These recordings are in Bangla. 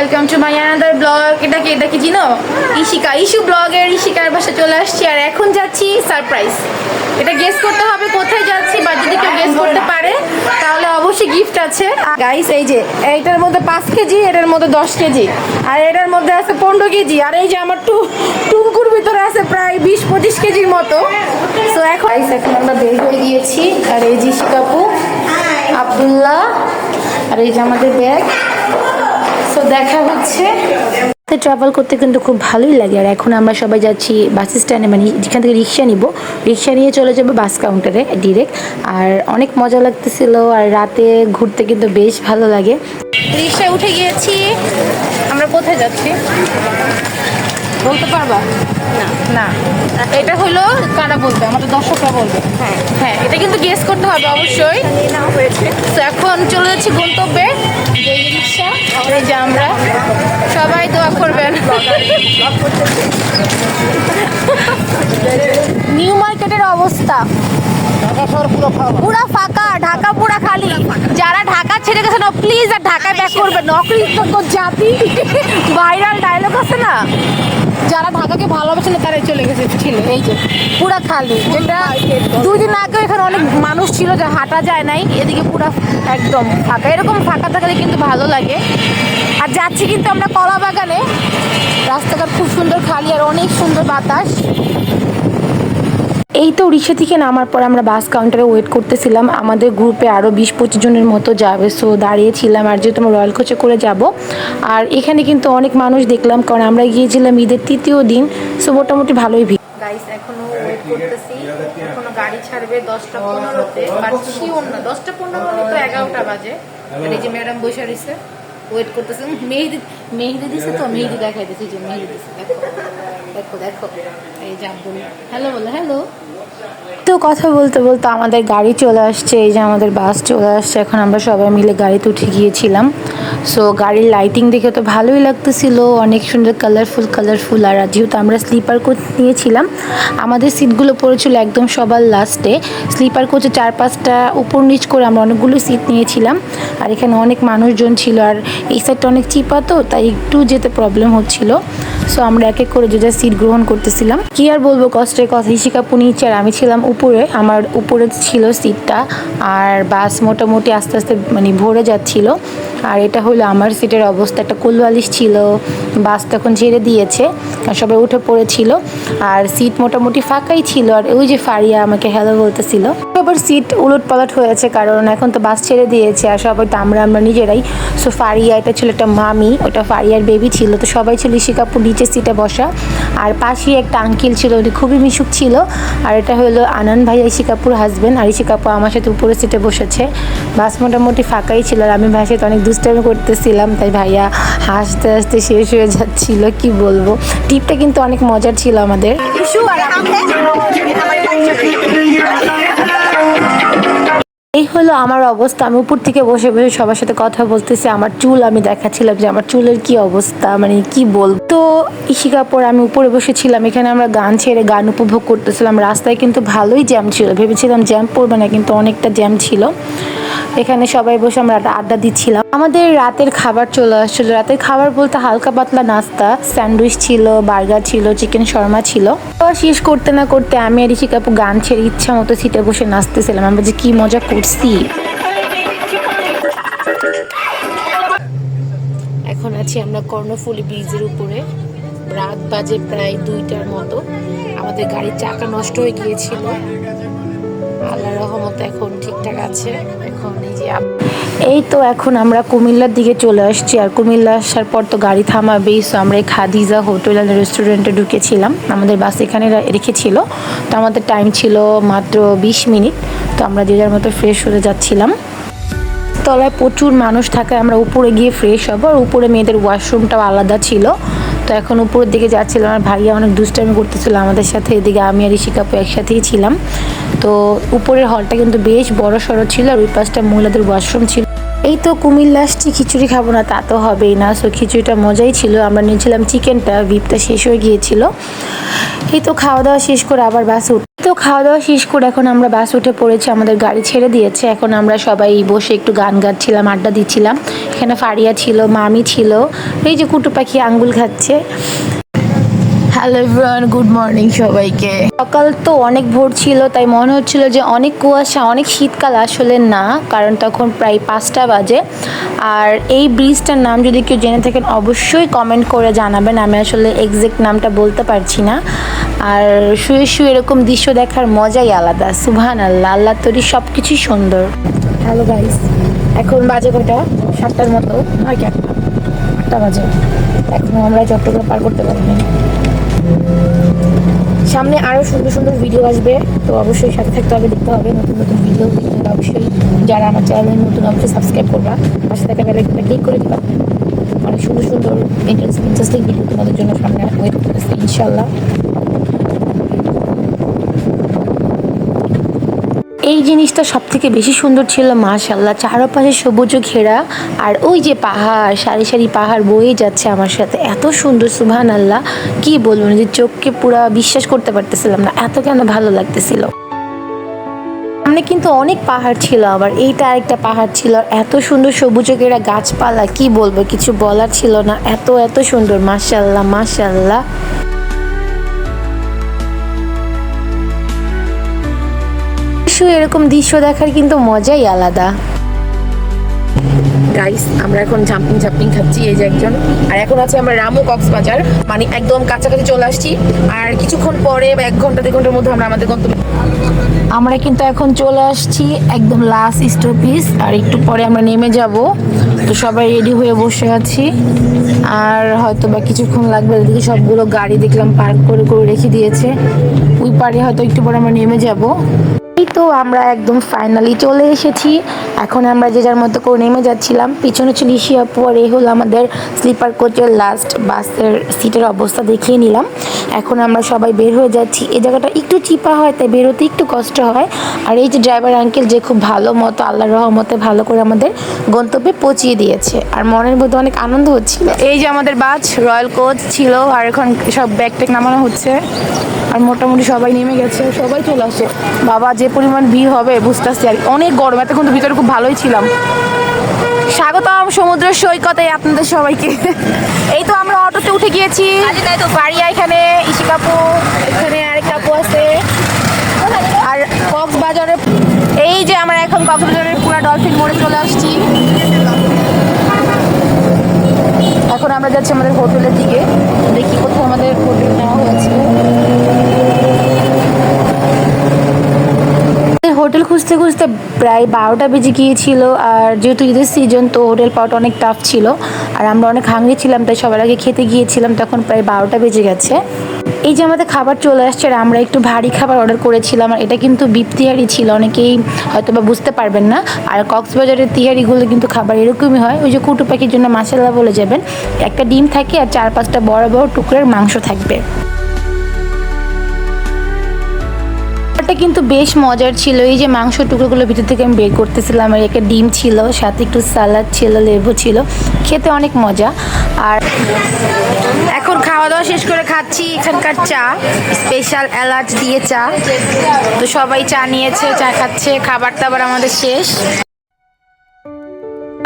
Welcome to my another blog. এটা কি চিনো? ইশু ব্লগের ইশিকার বাসা চলে আসছি আর এখন যাচ্ছি সারপ্রাইজ। এটা গেস করতে হবে কোথায় যাচ্ছি, বা যদি কেউ গেস করতে পারে তাহলে অবশ্যই গিফট আছে। গাইস এই যে এইটার মধ্যে 5 কেজি, এটার মধ্যে 10 কেজি, আর এটার মধ্যে আছে 15 কেজি, আর এই যে আমার টুনকুর ভিতরে আছে প্রায় 20-25 কেজির মতো। সো এখন আমরা বের হয়ে গিয়েছি, আর এই যে ইশিকাপু, আব্দুল্লাহ, আর এই যে আমাদের ব্যাগ। সো দেখা হচ্ছে। ট্রাভেল করতে কিন্তু খুব ভালোই লাগে। আর এখন আমরা সবাই যাচ্ছি বাস স্ট্যান্ডে, মানে যেখান থেকে রিক্সা নিব, রিক্সা নিয়ে চলে যাবো বাস কাউন্টারে ডিরেক্ট। আর অনেক মজা লাগতেছিল, আর রাতে ঘুরতে কিন্তু বেশ ভালো লাগে। রিক্সায় উঠে গিয়েছি। আমরা কোথায় যাচ্ছি বলতে পারবা? না, এটা হলো কারা বলবে, আমাদের দর্শকরা বলবে। হ্যাঁ, এটা কিন্তু গেস করতে হবে অবশ্যই। তো এখন চলে যাচ্ছি গন্তব্যে, এই রিক্সা, এই যে আমরা সবাই দোয়া করবেন। নিউ মার্কেটের অবস্থা পুরা ফাঁকা, ঢাকা পুরা খালি। যারা ঢাকা ছেড়ে গেছে না, প্লিজ আর ঢাকায় ব্যাক করবেন। অকৃতজ্ঞ জাতি, ভাইরাল ডায়লগ আছে না, যারা ঢাকাকে ভালোবাসে না তারাই চলে গেছে ছিল। এই যে পুরা খালি, যেটা 2 দিন আগে এখানে অনেক মানুষ ছিল, যে হাঁটা যায় নাই, এদিকে পুরা একদম ফাঁকা। এরকম ফাঁকা থাকলে কিন্তু ভালো লাগে। আর যাচ্ছি কিন্তু আমরা কলা বাগানে, রাস্তাঘাট খুব সুন্দর খালি, আর অনেক সুন্দর বাতাস। এই তো রিক্সা থেকে নামার পর আমরা বাস কাউন্টারে ওয়েট করতেছিলাম। আমাদের গ্রুপে আরও 20-25 জনের মতো যাবে। সো দাঁড়িয়েছিলাম, আর যেহেতু আমরা রয়্যাল কোচে করে যাব। আর এখানে কিন্তু অনেক মানুষ দেখলাম, কারণ আমরা গিয়েছিলাম ঈদের 3য় দিন। সো মোটামুটি ভালোই ভিড়। গাইস এখনো ওয়েট করতেছি, এখনো গাড়ি ছাড়বে 10টা-15-তে, বাট শিওর না 10টা-15 বলে তো 11টা বাজে। আর এই যে ম্যাডাম বসে রয়েছে, ওয়েট করতেছে। মেহেদি দিছে তো, মেহেদি দেখাইতেছি, যে মেহেদি দিছে, দেখো দেখো দেখো। এই যে আব্দুল্লাহ হ্যালো বলো, হ্যালো। তো কথা বলতে বলতে আমাদের গাড়ি চলে আসছে, এই যে আমাদের বাস চলে আসছে। এখন আমরা সবাই মিলে গাড়িতে উঠে গিয়েছিলাম। সো গাড়ির লাইটিং দেখে তো ভালোই লাগতেছিল, অনেক সুন্দর কালারফুল। আর যেহেতু আমরা স্লিপার কোচ নিয়েছিলাম, আমাদের সিটগুলো পড়েছিল একদম সবার লাস্টে। স্লিপার কোচে 4-5টা উপর নিচ করে আমরা অনেকগুলো সিট নিয়েছিলাম। আর এখানে অনেক মানুষজন ছিল, আর এই সাইডটা অনেক চিপা, তো তাই একটু যেতে প্রবলেম হচ্ছিল। সো আমরা এক এক করে যে যা সিট গ্রহণ করতেছিলাম। কি আর বলবো, কষ্টের কথা, ইশিকাপু নিচে আর আমি ছিলাম উপরে। আমার উপরে ছিল সিটটা, আর বাস মোটামুটি আস্তে আস্তে মানে ভরে যাচ্ছিল। আর এটা হলো আমার সিটের অবস্থা, একটা কোলবালিশ ছিল। বাস তখন ছেড়ে দিয়েছে, আর সবাই উঠে পড়েছিল, আর সিট মোটামুটি ফাঁকাই ছিল। আর ওই যে ফারিয়া আমাকে হ্যালো বলতেছিল। আবার সিট উলট পালট হয়েছে, কারণ এখন তো বাস ছেড়ে দিয়েছে, আর সবাই তো আমরা নিজেরাই। সো ফারিয়া, এটা ছিল একটা মামি, ওটা ফারিয়ার বেবি ছিল। তো সবাই ছিল ইশিকাপুর নিচের সিটে বসা, আর পাশেই একটা আঙ্কেল ছিল, উনি খুবই মিশুক ছিল। আর এটা হলো আনান ভাইয়া, ইশিকাপুর হাজবেন্ড, আর ইশিকাপু আমার সাথে উপরের সিটে বসেছে। বাস মোটামুটি ফাঁকাই ছিল, আর আমি ভাইয়ের সাথে অনেক দুষ্টামি করতেছিলাম, তাই ভাইয়া হাসতে হাসতে শেষ হয়ে যাচ্ছিল। কি বলবো, ট্রিপটা কিন্তু অনেক মজার ছিল আমাদের। এই হলো আমার অবস্থা। আমি উপর থেকে বসে বসে সবার সাথে কথা বলতেছি। আমার চুল আমি দেখাচ্ছিলাম যে আমার চুলের কি অবস্থা, মানে কি বলবো। তো ইশিকাপুর আমি উপরে বসেছিলাম, এখানে আমরা গান ছেড়ে গান উপভোগ করতেছিলাম। রাস্তায় কিন্তু ভালোই জ্যাম ছিল, ভেবেছিলাম জ্যাম পড়বে না, কিন্তু অনেকটা জ্যাম ছিল। এখানে সবাই বসে আমরা আড্ডা দিচ্ছিলাম। আমাদের রাতের খাবার চলে আসছিল। রাতের খাবার বলতে হালকা পাতলা নাস্তা, স্যান্ডউইচ ছিল, বার্গার ছিল, চিকেন শর্মা ছিল। শেষ করতে না করতে আমি আর ইশিকাপু গান ছেড়ে ইচ্ছা মতো সিটে বসে নাচতেছিলাম। আমরা যে কি মজা করছি। এখন আছি আমরা কর্ণফুলী ব্রিজের উপরে। রাত বাজে প্রায় 2টার মতো। আমাদের গাড়ির চাকা নষ্ট হয়ে গিয়েছিল, আল্লাহর রহমতে এখন ঠিকঠাক আছে। এখন এই তো এখন আমরা কুমিল্লার দিকে চলে আসছি, আর কুমিল্লা আসার পর তো গাড়ি থামাবেই। সো আমরা এই খাদিজা হোটেল অ্যান্ড রেস্টুরেন্টে ঢুকেছিলাম। আমাদের বাস এখানে রেখেছিল, তো আমাদের টাইম ছিল মাত্র 20 মিনিট। তো আমরা যে যার মতো ফ্রেশ হতে যাচ্ছিলাম। তলায় প্রচুর মানুষ থাকায় আমরা উপরে গিয়ে ফ্রেশ হবো, আর উপরে মেয়েদের ওয়াশরুমটাও আলাদা ছিল। তো এখন উপরের দিকে যাচ্ছিলাম, আর ভাইয়া অনেক দুষ্টামি করতেছিল আমাদের সাথে। এদিকে আমি আর ইশিকাপু একসাথেই ছিলাম। তো উপরের হলটা কিন্তু বেশ বড় সড়ো ছিল, আর ওই পাশটা মহিলাদের ওয়াশরুম ছিল। এই তো কুমিল্লা আসছি, খিচুড়ি খাবো না তা তো হবেই না। সো খিচুড়িটা মজাই ছিল। আমরা নিয়েছিলাম চিকেনটা, বিফটা শেষ হয়ে গিয়েছিল। এই তো খাওয়া দাওয়া শেষ করে আবার খাওয়া দাওয়া শেষ করে এখন আমরা বাস উঠে পড়েছি, আমাদের গাড়ি ছেড়ে দিয়েছে। এখন আমরা সবাই বসে একটু গান গাচ্ছিলাম, আড্ডা দিচ্ছিলাম। এখানে ফারিয়া ছিল, মামি ছিল, এই যে কুটু পাখি আঙ্গুল খাচ্ছে। হ্যালো এভরিওয়ান, গুড মর্নিং সবাইকে। সকাল তো অনেক ভোর ছিল, তাই মনে হচ্ছিল যে অনেক কুয়াশা, অনেক শীতকাল। আসলে না, কারণ তখন প্রায় 5টা বাজে। আর এই ব্রিজটার নাম যদি কেউ জেনে থাকেন অবশ্যই কমেন্ট করে জানাবেন। আমি আসলে এক্সাক্ট নামটা বলতে পারছি না। আর শুয়ে শুয়ে এরকম দৃশ্য দেখার মজাই আলাদা। সুবহানাল্লাহ, আল্লাহ তৈরি সব কিছুই সুন্দর। হ্যালো গাইস, এখন বাজে কটা? 7টার মতো, নয় কি 8টা বাজে। এখনও আমরা চট্টগ্রাম পার করতে পারিনি। সামনে আরও সুন্দর সুন্দর ভিডিও আসবে, তো অবশ্যই সাথে থাকতে হবে, দেখতে হবে। নতুন নতুন ভিডিও দেখতে হলে অবশ্যই যারা আমার চ্যানেলে নতুন অবশ্যই সাবস্ক্রাইব করবা, পাশে থাকা বেল আইকনটা ক্লিক করে দিবা। অনেক সুন্দর সুন্দর ইন্টারেস্টিং ভিডিও তোমাদের জন্য সামনে ওয়েট করতেছে ইনশাল্লাহ। এই জিনিসটা সব থেকে বেশি সুন্দর ছিল মাশাআল্লাহ, চারপাশে সবুজ ঘেরা। আর ওই যে পাহাড়, সারি সারি পাহাড় বয়ে যাচ্ছে আমার সাথে, এত সুন্দর সুবহানাল্লাহ। কি বলবো, যে চোখকে পুরো বিশ্বাস করতে পারতেছিলাম না, এত কেন ভালো লাগতেছিল। সামনে কিন্তু অনেক পাহাড় ছিল, আবার এইটা আরেকটা পাহাড় ছিল। এত সুন্দর সবুজ ঘেরা গাছপালা, কি বলবো, কিছু বলার ছিল না। এত এত সুন্দর, মাশাআল্লাহ মাশাআল্লাহ। এরকম দৃশ্য দেখার কিন্তু মজাই আলাদা। গাইস, আমরা এখন জাম্পিং খাচ্ছি, এই যে একজন। আর এখন আছে আমরা রামু কক্সবাজার, মানে একদম কাছাকাছি চলে আসছি। আর কিছুক্ষণ পরে বা 1 ঘন্টা 2 ঘন্টার মধ্যে আমরা আমাদের গন্তব্যে। আমরা কিন্তু এখন চলে আসছি একদম লাস্ট স্টপেজ, আর একটু পরে আমরা নেমে যাব। তো সবাই রেডি হয়ে বসে আছি, আর হয়তো বা কিছুক্ষণ লাগবে। এদিকে সবগুলো গাড়ি দেখলাম পার্ক করে করে রেখে দিয়েছে, ওই পারে হয়তো একটু পরে আমরা নেমে যাব। এই তো আমরা একদম ফাইনালি চলে এসেছি। এখন আমরা যে যার মতো করে নেমে যাচ্ছিলাম। পিছনে ছিল ইসি আপু, আর এই হলো আমাদের স্লিপার কোচের লাস্ট বাসের সিটের অবস্থা দেখিয়ে নিলাম। এখন আমরা সবাই বের হয়ে যাচ্ছি। এই জায়গাটা একটু চিপা হয়, তাই বেরোতে একটু কষ্ট হয়। আর এই যে ড্রাইভার আঙ্কেল, যে খুব ভালো মতো আল্লাহর রহমতে ভালো করে আমাদের গন্তব্যে পৌঁছিয়ে দিয়েছে, আর মনের মধ্যে অনেক আনন্দ হচ্ছিল। এই যে আমাদের বাস রয়্যাল কোচ ছিল, আর এখন সব ব্যাগ ট্যাগ নামানো হচ্ছে। আর মোটামুটি সবাই নেমে গেছে, সবাই চলে আসে। বাবা, যে পরিমাণ ভিড় হবে বুঝতেছি। আর অনেক গরম, এতক্ষণ তো ভিতরে খুব ভালোই ছিলাম। স্বাগতম সমুদ্র সৈকতে আপনাদের সবাইকে। এই তো আমরা অটোতে উঠে গিয়েছি। তো বাড়িয়া এখানে, ইশিকাপু এখানে, আরেক কাপু আছে। আর কক্সবাজারে, এই যে আমরা এখন কক্সবাজারের পুরো ডলফিন মোড়ে চলে আসছি। এখন আমরা যাচ্ছি আমাদের হোটেলের দিকে, দেখি কোথাও আমাদের হোটেল নেওয়া হয়েছে। হোটেল খুঁজতে খুঁজতে প্রায় 12টা বেজে গিয়েছিল। আর যেহেতু ঈদের সিজন, তো হোটেল পাওয়াটা অনেক টাফ ছিল। আর আমরা অনেক হাংরি ছিলাম, তাই সবার আগে খেতে গিয়েছিলাম, তখন প্রায় 12টা বেজে গেছে। এই যে আমাদের খাবার চলে আসছে, আর আমরা একটু ভারী খাবার অর্ডার করেছিলাম। আর এটা কিন্তু বিফ তিহারি ছিল, অনেকেই হয়তো বা বুঝতে পারবেন না। আর কক্সবাজারের তিহারিগুলো কিন্তু খাবার এরকমই হয়। ওই যে কুটু পাখির জন্য মাশাআল্লাহ বলে যাবেন। একটা ডিম থাকে আর 4-5টা বড় বড় টুকরার মাংস থাকবে। কিন্তু বেশ মজার ছিল। এই যে মাংস টুকরোগুলো ভিতর থেকে আমি বের করতেছিলাম, আর একটা ডিম ছিল, সাথে একটু সালাদ ছিল, লেবু ছিল, খেতে অনেক মজা। আর এখন খাওয়া দাওয়া শেষ করে খাচ্ছি এখানকার চা, স্পেশাল এলাচ দিয়ে চা। তো সবাই চা নিয়েছে, চা খাচ্ছে, খাবার দাবার আমাদের শেষ।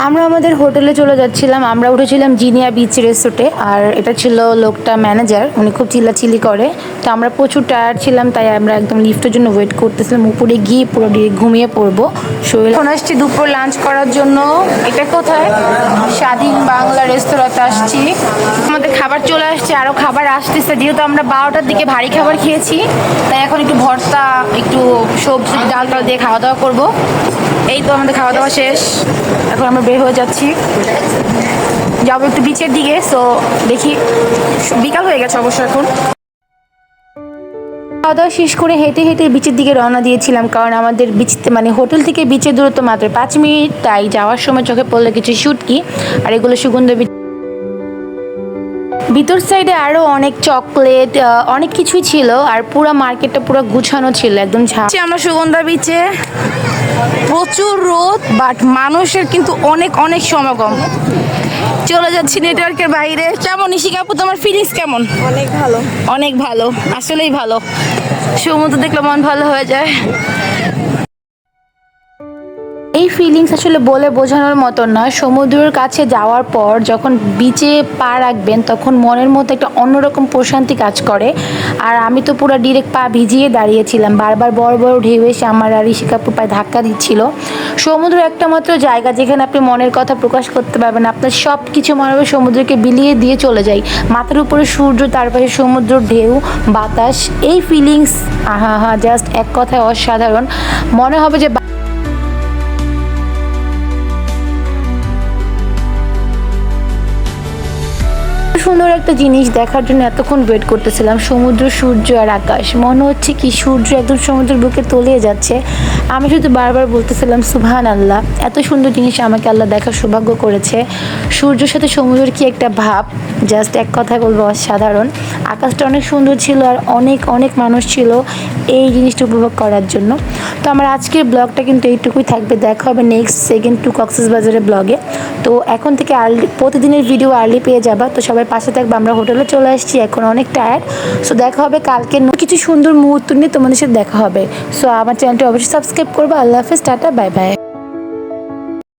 আমরা আমাদের হোটেলে চলে যাচ্ছিলাম। আমরা উঠেছিলাম জিনিয়া বিচ রিসোর্টে, আর এটা ছিল লোকটা ম্যানেজার, উনি খুব চিল্লাচিল্লি করে। তো আমরা প্রচুর টায়ার্ড ছিলাম, তাই আমরা একদম লিফটের জন্য ওয়েট করতেছিলাম। উপরে গিয়ে পুরো ঘুমিয়ে পড়বো শরীর। এখন আসছি দুপুর লাঞ্চ করার জন্য। এটা কোথায়? স্বাধীন বাংলা রেস্তোরাঁতে আসছি। আমাদের খাবার চলে আসছে, আরও খাবার আসতেছে। যেহেতু আমরা 12টার দিকে ভারী খাবার খেয়েছি, তাই এখন একটু ভর্তা, একটু সবজি ডাল টাল দিয়ে খাওয়া দাওয়া করবো। এই তো আমাদের খাওয়া দাওয়া শেষ, এখন আমরা বের হয়ে যাচ্ছি, যাবো একটু বিচের দিকে। সো দেখি, বিকাল হয়ে গেছে অবশ্য এখন। খাওয়া দাওয়া শেষ করে হেঁটে হেঁটে বিচের দিকে রওনা দিয়েছিলাম, কারণ আমাদের বিচ মানে হোটেল থেকে বিচের দূরত্ব মাত্র 5 মিনিট। তাই যাওয়ার সময় চোখে পড়লো কিছু শুটকি, আর এগুলো সুগন্ধ ভিতর সাইডে আরো অনেক চকলেট অনেক কিছুই ছিল, আর পুরো মার্কেটটা পুরো গুছানো ছিল একদম। আমরা সুগন্ধা বিচে, প্রচুর রোদ, বাট মানুষের কিন্তু অনেক অনেক সমাগম। চলে যাচ্ছি নেটওয়ার্কের বাইরে। কেমন ইশিকা আপু, তোমার ফিলিংস কেমন? অনেক ভালো। অনেক ভালো, আসলেই ভালো। সমুদ্র দেখলে মন ভালো হয়ে যায়। এই ফিলিংস আসলে বলে বোঝানোর মতো না। সমুদ্রের কাছে যাওয়ার পর যখন বিচে পা রাখবেন তখন মনের মধ্যে একটা অন্যরকম প্রশান্তি কাজ করে। আর আমি তো পুরো ডিরেক্ট পা ভিজিয়ে দাঁড়িয়েছিলাম, বারবার বড় বড় ঢেউ এসে আমার আর ঋষিকাপুর পায়ে ধাক্কা দিচ্ছিল। সমুদ্র একটা মাত্র জায়গা যেখানে আপনি মনের কথা প্রকাশ করতে পারবেন। আপনার সব কিছু মনে হবে সমুদ্রকে বিলিয়ে দিয়ে চলে যায়। মাথার উপরে সূর্য, তার পাশে সমুদ্র, ঢেউ, বাতাস, এই ফিলিংস আহা হা, জাস্ট এক কথায় অসাধারণ। মনে হবে যে সুন্দর একটা জিনিস দেখার জন্য এতক্ষণ ওয়েট করতেছিলাম। সমুদ্র, সূর্য আর আকাশ, মনে হচ্ছে কি সূর্য একদম সমুদ্রের বুকে তলিয়ে যাচ্ছে। আমি শুধু বারবার বলতেছিলাম সুবহান আল্লাহ, এত সুন্দর জিনিস আমাকে আল্লাহ দেখার সৌভাগ্য করেছে। সূর্যের সাথে সমুদ্রের কি একটা ভাব, জাস্ট এক কথায় বলবো অসাধারণ। আকাশটা অনেক সুন্দর ছিল আর অনেক অনেক মানুষ ছিল এই জিনিসটা উপভোগ করার জন্য। তো আমার আজকের ব্লগটা কিন্তু এইটুকুই থাকবে। দেখা হবে নেক্সট সেকেন্ড টু কক্সবাজারের ব্লগে। তো এখন থেকে আর্লি, প্রতিদিনের ভিডিও আর্লি পেয়ে যাবা। তো সবাই পাশে থাকবে। আমরা হোটেলে চলে আসছি, এখন অনেক টায়ার্ড। সো দেখা হবে কালকে কিছু সুন্দর মুহূর্ত নিয়ে তোমাদের সাথে দেখা হবে। সো আমার চ্যানেলটি অবশ্যই সাবস্ক্রাইব করবো। আল্লাহ হাফেজ, টাটা, বাই বাই।